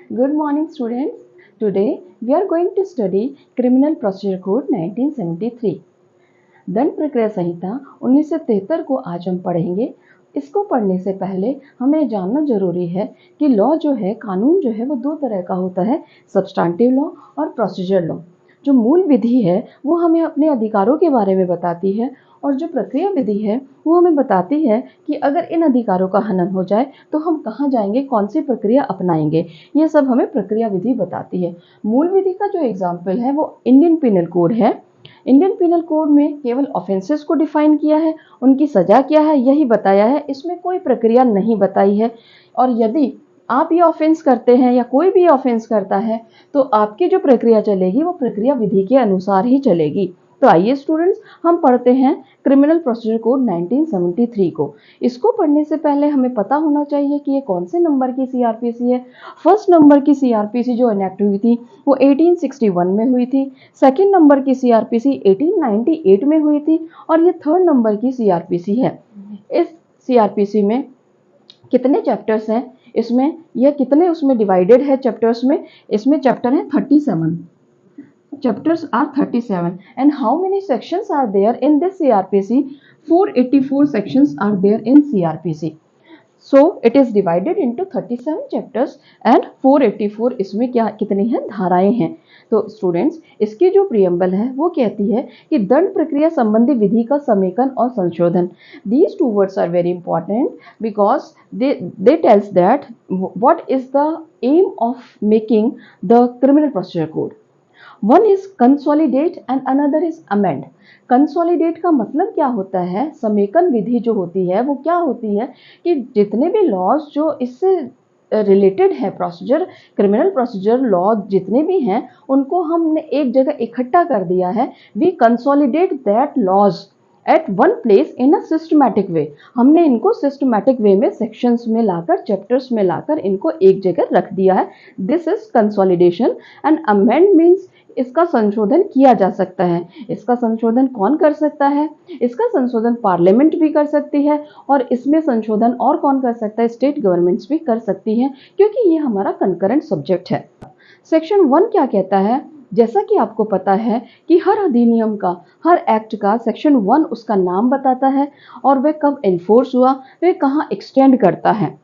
Good morning, students. Today we are going to study Criminal Procedure Code 1973. दंड प्रक्रिया संहिता 1973 को आज हम पढ़ेंगे। इसको पढ़ने से पहले हमें जानना जरूरी है कि लॉ जो है, कानून जो है, वो दो तरह का होता है, सब्सटेंटिव लॉ और प्रोसीजर लॉ। जो मूल विधि है वो हमें अपने अधिकारों के बारे में बताती है, और जो प्रक्रिया विधि है वो हमें बताती है कि अगर इन अधिकारों का हनन हो जाए तो हम कहाँ जाएंगे, कौन सी प्रक्रिया अपनाएंगे। ये सब हमें प्रक्रिया विधि बताती है। मूल विधि का जो एग्जाम्पल है वो इंडियन पिनल कोड है। इंडियन पिनल कोड में केवल ऑफेंसेस को डिफाइन किया है, उनकी सजा क्या है यही बताया है, इसमें कोई प्रक्रिया नहीं बताई है। और यदि आप ये ऑफेंस करते हैं या कोई भी ऑफेंस करता है तो आपकी जो प्रक्रिया चलेगी वो प्रक्रिया विधि के अनुसार ही चलेगी। तो आइए स्टूडेंट्स, हम पढ़ते हैं क्रिमिनल प्रोसीजर कोड 1973 को। इसको पढ़ने से पहले हमें पता होना चाहिए कि ये कौन से नंबर की सीआरपीसी है। फर्स्ट नंबर की सीआरपीसी जो इनेक्ट हुई थी वो 1861 में हुई थी। सेकंड नंबर की सीआरपीसी 1898 में हुई थी, और ये थर्ड नंबर की सीआरपीसी है। इस सीआरपीसी में कितने चैप्टर्स हैं, इसमें यह कितने उसमें डिवाइडेड है चैप्टर्स में, इसमें चैप्टर है 37। Chapters are 37, and how many sections are there in this CRPC? 484 sections are there in CRPC. So it is divided into 37 chapters and 484 इसमें क्या कितनी हैं धाराएं हैं। तो स्टूडेंट्स, इसकी जो प्रियम्बल है वो कहती है कि दंड प्रक्रिया संबंधी विधि का समेकन और संशोधन। These two words are very important because they tells that what is the aim of making the criminal procedure code. One is consolidate and another is amend. Consolidate का मतलब क्या होता है, समेकन विधि जो होती है वो क्या होती है कि जितने भी लॉज जो इससे रिलेटेड है, प्रोसीजर, क्रिमिनल प्रोसीजर लॉ जितने भी हैं उनको हमने एक जगह इकट्ठा कर दिया है। We consolidate that laws at one place in a systematic way. हमने इनको सिस्टमैटिक वे में सेक्शंस में लाकर, चैप्टर्स में लाकर इनको एक जगह रख दिया है। This is consolidation. And amend means इसका संशोधन किया जा सकता है। इसका संशोधन कौन कर सकता है? इसका संशोधन पार्लियामेंट भी कर सकती है, और इसमें संशोधन और कौन कर सकता है? स्टेट गवर्नमेंट्स भी कर सकती हैं, क्योंकि ये हमारा कंकरेंट सब्जेक्ट है। सेक्शन 1 क्या कहता है? जैसा कि आपको पता है कि हर अधिनियम का, हर एक्ट का सेक्शन 1 उसका नाम बताता है, और वह कब एनफोर्स हुआ, वह कहाँ एक्सटेंड करता है।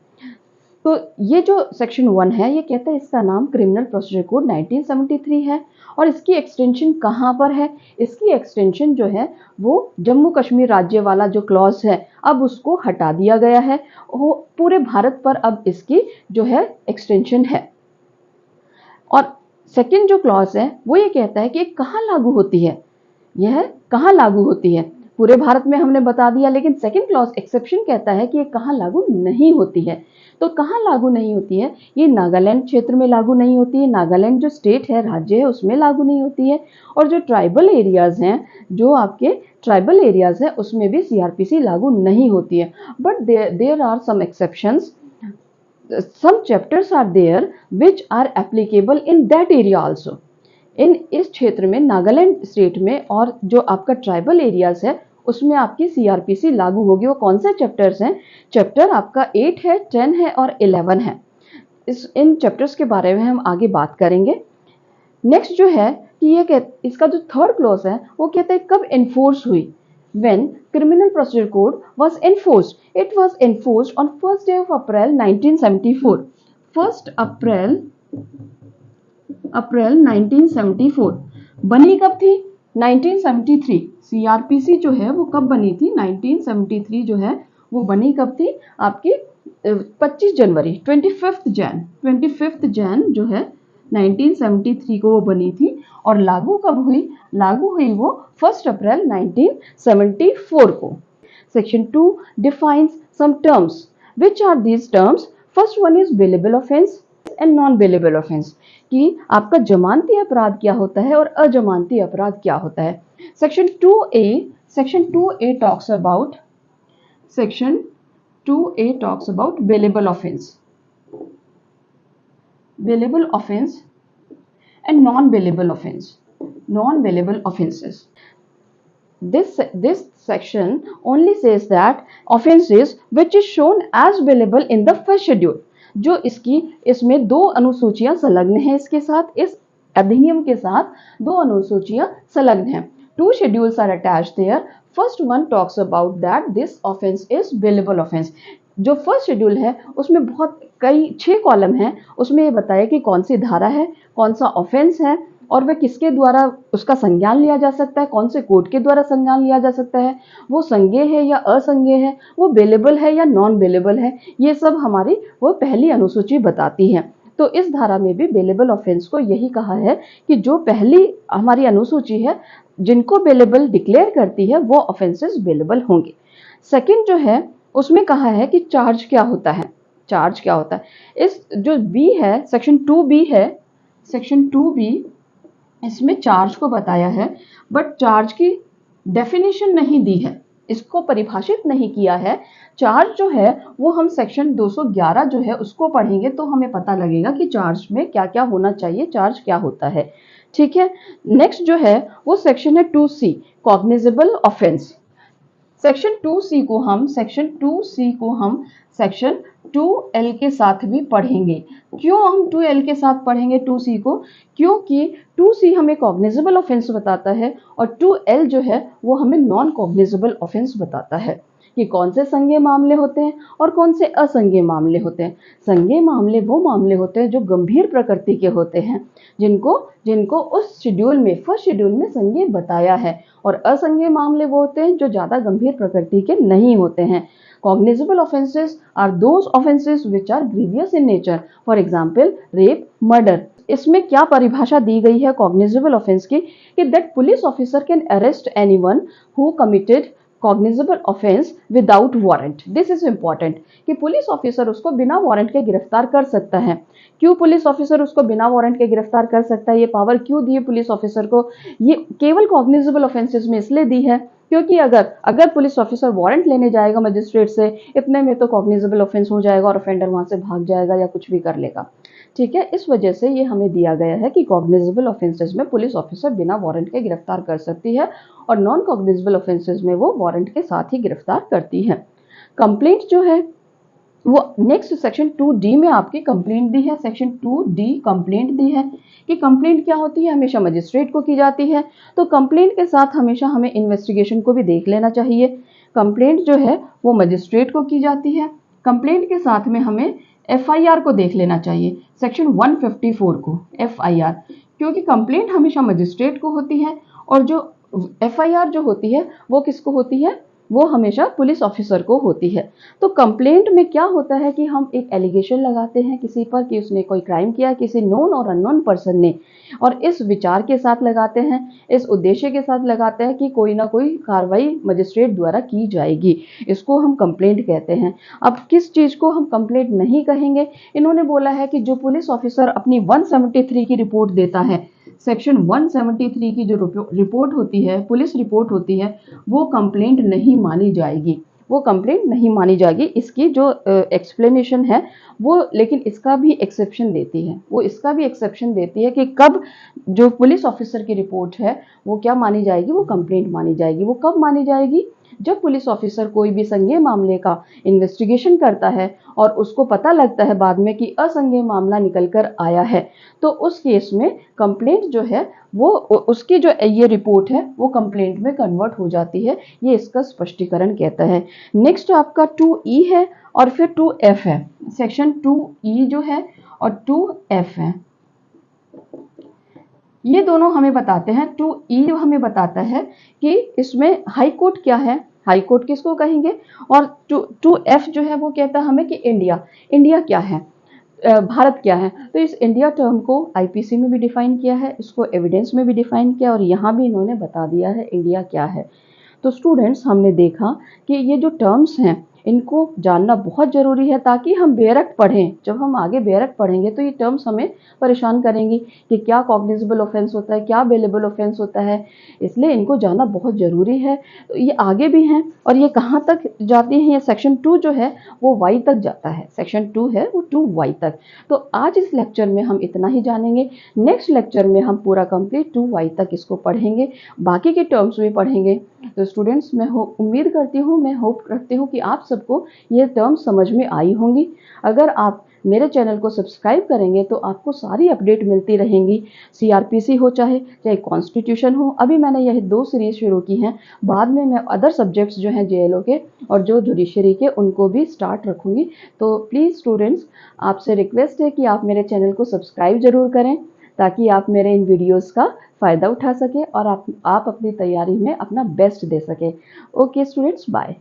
तो ये जो सेक्शन 1 है ये कहता है, इसका नाम क्रिमिनल प्रोसीजर कोड 1973 है, और इसकी एक्सटेंशन कहाँ पर है? इसकी एक्सटेंशन जो है वो जम्मू कश्मीर राज्य वाला जो क्लॉज है अब उसको हटा दिया गया है, वो पूरे भारत पर अब इसकी जो है एक्सटेंशन है। और सेकंड जो क्लॉज है वो ये कहता है कि कहाँ लागू होती है, यह कहाँ लागू होती है। पूरे भारत में हमने बता दिया, लेकिन सेकंड क्लॉज एक्सेप्शन कहता है कि ये कहाँ लागू नहीं होती है। तो कहाँ लागू नहीं होती है? ये नागालैंड क्षेत्र में लागू नहीं होती है, नागालैंड जो स्टेट है, राज्य है, उसमें लागू नहीं होती है। और जो ट्राइबल एरियाज हैं, जो आपके ट्राइबल एरियाज हैं, उसमें भी सीआरपीसी लागू नहीं होती है। But there are some exceptions, some chapters are there which are applicable in that area also. इस क्षेत्र में, नागालैंड स्टेट में, और जो आपका ट्राइबल एरियाज है उसमें आपकी सीआरपीसी लागू होगी। वो कौन से चैप्टर्स हैं? चैप्टर आपका 8 है, 10 है और 11 है। इन चैप्टर्स के बारे में हम आगे बात करेंगे। नेक्स्ट जो है कि इसका जो थर्ड क्लॉज है वो कहता है कब एनफोर्स हुई। When Criminal Procedure Code was enforced, it was enforced on 1st day of April 1974. 1st अप्रैल 1974। बनी कब थी? 1973। सीआरपीसी जो है वो कब बनी थी? 1973 जो है वो बनी कब थी? आपकी 25 जनवरी, 25th जैन जो है 1973 को वो बनी थी। और लागू कब हुई? लागू हुई वो 1 अप्रैल 1974 को। Section 2 defines some terms. Which are these terms? First one is bailable offence and non bailable offence, कि आपका जमानती अपराध क्या होता है और अजमानती अपराध क्या होता है। Section 2A talks about bailable offence and non-bailable offenses. This section only says that offenses which is shown as bailable in the first schedule. जो इसमें 2 अनुसूचियां संलग्न हैं, इसके साथ, इस अधिनियम के साथ 2 अनुसूचियां संलग्न हैं। 2 schedules are attached there. First one talks about that this offense is bailable offense. जो फर्स्ट शेड्यूल है उसमें बहुत कई 6 कॉलम हैं, उसमें ये बताया कि कौन सी धारा है, कौन सा ऑफेंस है और वह किसके द्वारा उसका संज्ञान लिया जा सकता है, कौन से कोर्ट के द्वारा संज्ञान लिया जा सकता है, वो संज्ञेय है या असंज्ञेय है, वो बेलेबल है या नॉन बेलेबल है, ये सब हमारी वो पहली अनुसूची बताती है। तो इस धारा में भी बेलेबल ऑफेंस को यही कहा है कि जो पहली हमारी अनुसूची है जिनको बेलेबल डिक्लेयर करती है वो ऑफेंसेस बेलेबल होंगे। सेकंड जो है उसमें कहा है कि चार्ज क्या होता है, चार्ज क्या होता है। इस जो बी है, सेक्शन 2B है, सेक्शन 2B इसमें चार्ज को बताया है, बट चार्ज की डेफिनेशन नहीं दी है, इसको परिभाषित नहीं किया है। चार्ज जो है वो हम सेक्शन 211 जो है उसको पढ़ेंगे तो हमें पता लगेगा कि चार्ज में क्या क्या होना चाहिए, चार्ज क्या होता है। ठीक है, नेक्स्ट जो है वो सेक्शन है 2C, cognizable offence. Section 2C को हम सेक्शन 2L के साथ भी पढ़ेंगे। क्यों हम 2L के साथ पढ़ेंगे 2C को? क्योंकि 2C हमें कॉग्निजेबल ऑफेंस बताता है और 2L जो है वो हमें नॉन कॉग्निजेबल ऑफेंस बताता है कि कौन से संज्ञेय मामले होते हैं और कौन से असंज्ञेय मामले होते हैं। संज्ञेय मामले वो मामले होते हैं जो गंभीर प्रकृति के होते हैं, जिनको उस शेड्यूल में, फर्स्ट शेड्यूल में संज्ञेय बताया है, और असंज्ञेय मामले वो होते हैं जो ज़्यादा गंभीर प्रकृति के नहीं होते हैं। Cognizable offenses are those offenses which are grievous in nature. For example, rape, murder. इसमें क्या परिभाषा दी गई है cognizable offense की कि that police officer can arrest anyone who committed cognizable offense without warrant. This is important कि police officer उसको बिना वारंट के गिरफ्तार कर सकता है। क्यों पुलिस ऑफिसर उसको बिना वारंट के गिरफ्तार कर सकता है, ये पावर क्यों दी है पुलिस ऑफिसर को? ये केवल कॉग्निजेबल ऑफेंसेस में इसलिए दी है क्योंकि अगर पुलिस ऑफिसर वारंट लेने जाएगा मजिस्ट्रेट से, इतने में तो कॉग्निजेबल ऑफेंस हो जाएगा और ऑफेंडर वहां से भाग जाएगा या कुछ भी कर लेगा। ठीक है, इस वजह से ये हमें दिया गया है कि कॉग्निजेबल ऑफेंसेस में पुलिस ऑफिसर बिना वारंट के गिरफ्तार कर सकती है और नॉन कॉग्निजेबल ऑफेंसेस में वो वारंट के साथ ही गिरफ्तार करती है। कंप्लेंट जो है वो नेक्स्ट सेक्शन 2D में आपकी कंप्लेंट दी है, सेक्शन 2D कंप्लेंट दी है कि कंप्लेंट क्या होती है, हमेशा मजिस्ट्रेट को की जाती है। तो कंप्लेंट के साथ हमेशा हमें इन्वेस्टिगेशन को भी देख लेना चाहिए। कंप्लेंट जो है वो मजिस्ट्रेट को की जाती है। कंप्लेंट के साथ में हमें FIR को देख लेना चाहिए, सेक्शन 154 को, FIR, क्योंकि कंप्लेंट हमेशा मजिस्ट्रेट को होती है और जो FIR जो होती है वो किसको होती है, वो हमेशा पुलिस ऑफिसर को होती है। तो कंप्लेंट में क्या होता है कि हम एक एलिगेशन लगाते हैं किसी पर कि उसने कोई क्राइम किया, किसी नोन और अननोन पर्सन ने, और इस विचार के साथ लगाते हैं, इस उद्देश्य के साथ लगाते हैं कि कोई ना कोई कार्रवाई मजिस्ट्रेट द्वारा की जाएगी। इसको हम कंप्लेंट कहते हैं। अब किस चीज़ को हम कंप्लेंट नहीं कहेंगे? इन्होंने बोला है कि जो पुलिस ऑफिसर अपनी 173 की रिपोर्ट देता है, सेक्शन 173 की जो रिपोर्ट होती है, पुलिस रिपोर्ट होती है, वो कंप्लेंट नहीं मानी जाएगी, वो कंप्लेंट नहीं मानी जाएगी। इसकी जो एक्सप्लेनेशन है वो, लेकिन इसका भी एक्सेप्शन देती है, वो इसका भी एक्सेप्शन देती है कि कब जो पुलिस ऑफिसर की रिपोर्ट है वो क्या मानी जाएगी, वो कंप्लेंट मानी जाएगी। वो कब मानी जाएगी? जब पुलिस ऑफिसर कोई भी संज्ञेय मामले का इन्वेस्टिगेशन करता है और उसको पता लगता है बाद में कि असंज्ञेय मामला निकल कर आया है, तो उस केस में कंप्लेंट जो है वो, उसकी जो ये रिपोर्ट है वो कंप्लेंट में कन्वर्ट हो जाती है। ये इसका स्पष्टीकरण कहता है। नेक्स्ट आपका 2E है और फिर 2F है। सेक्शन 2E जो है और 2F है, ये दोनों हमें बताते हैं। 2E जो हमें बताता है कि इसमें हाई कोर्ट क्या है, हाई कोर्ट किसको कहेंगे, और 2F जो है वो कहता है हमें कि इंडिया क्या है, भारत क्या है। तो इस इंडिया टर्म को IPC में भी डिफाइन किया है, इसको एविडेंस में भी डिफाइन किया और यहाँ भी इन्होंने बता दिया है इंडिया क्या है। तो स्टूडेंट्स, हमने देखा कि ये जो टर्म्स हैं इनको जानना बहुत ज़रूरी है ताकि हम बेरक पढ़ें। जब हम आगे बेरक पढ़ेंगे तो ये टर्म्स हमें परेशान करेंगी कि क्या कॉग्निजेबल ऑफेंस होता है, क्या बेलेबल ऑफेंस होता है, इसलिए इनको जानना बहुत ज़रूरी है। तो ये आगे भी हैं और ये कहाँ तक जाती हैं, ये सेक्शन 2 जो है वो Y तक जाता है, सेक्शन 2 है वो 2Y तक। तो आज इस लेक्चर में हम इतना ही जानेंगे। नेक्स्ट लेक्चर में हम पूरा कंप्लीट 2Y तक इसको पढ़ेंगे, बाकी के टर्म्स भी पढ़ेंगे। तो स्टूडेंट्स, मैं उम्मीद करती हूँ, मैं होप रखती हूँ कि आप सबको ये टर्म समझ में आई होंगी। अगर आप मेरे चैनल को सब्सक्राइब करेंगे तो आपको सारी अपडेट मिलती रहेंगी। सीआरपीसी हो चाहे कॉन्स्टिट्यूशन हो, अभी मैंने यह 2 सीरीज शुरू की हैं। बाद में मैं अदर सब्जेक्ट्स जो हैं जेएलओ के और जो जुडिशरी के उनको भी स्टार्ट रखूँगी। तो प्लीज़ स्टूडेंट्स, आपसे रिक्वेस्ट है कि आप मेरे चैनल को सब्सक्राइब ज़रूर करें ताकि आप मेरे इन वीडियोज़ का फ़ायदा उठा सकें और आप अपनी तैयारी में अपना बेस्ट दे सकें। Okay students, bye.